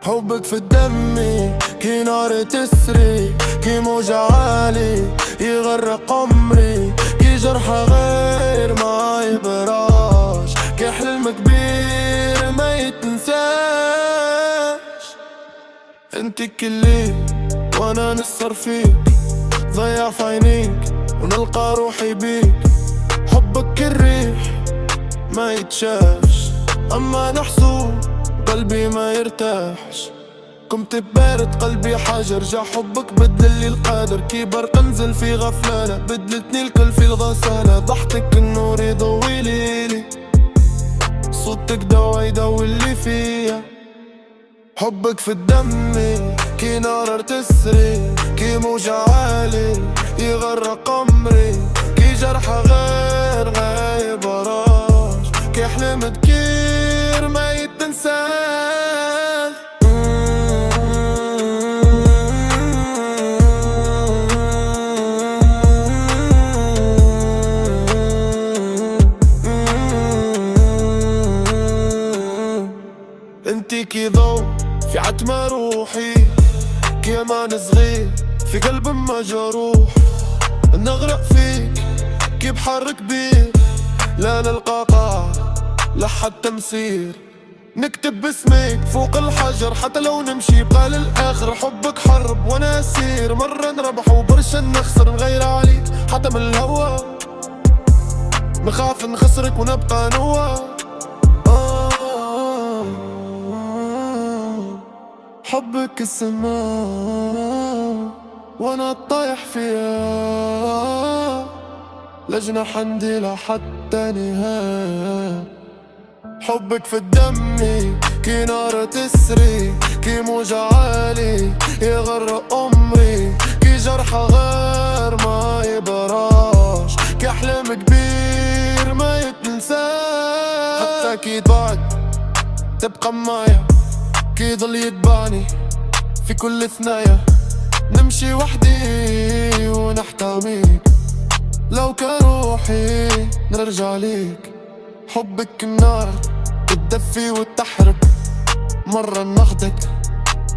حبك في دمي كي نار تسري، كي موجة عالي يغرق عمري، كي جرح غير ما يبراش، كي حلم كبير ما يتنساش. انتي كلي وانا نسهر فيك، ضيع في عينيك ونلقى روحي بيك. حبك كالريح ما يتشافش، اما نحسو قلبي ما يرتاحش. كنت بارد قلبي حاجر، جا حبك بدللي القادر، كي برق انزل في غفلانة بدلتني الكل في الغسالة. ضحكك النور يضوي ليلي، صوتك دوا يدوي اللي فيا. حبك في دمي كي نار تسري، كي موجة عالي يغرق عمري، كي جرح غير غايب وراش، كي حلم كتير ما يتنساش. انتي كي ضو في عتمة روحي، كي امان صغير في قلب مجروح. نغرق فيك كي بحر كبير، لا نلقى قاع لا حتى مسير. نكتب باسمك فوق الحجر حتى لو نمشي بقى للآخر. حبك حرب وانا اسير، مرة نربح وبرشا نخسر. نغير عليك حتى من الهوا، نخاف نخسرك ونبقى نوا. حبك السماء وانا طايح فيها، لا جناح عندي لا حتى نهاية. حبك في دمي كي نار تسري، كي موجة عالي يغرق عمري، كي جرح غير ما يبراش، كي حلم كبير ما يتنساش. حتى كي بعد تبقى معايا، كي ضل يتبعني في كل ثنايا. نمشي وحدي ونحتميك، لو كان روحي نرجع ليك. حبك النار تدفي وتحرق، مرة ناخدك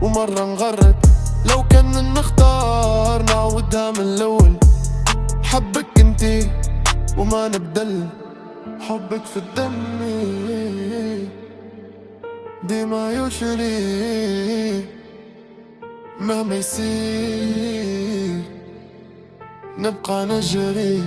ومرة نغرق. لو كان نختار نعودها من الأول، حبك انتي وما نبدل. حبك في دمي ديما يشري، مهما يصير نبقى نجري.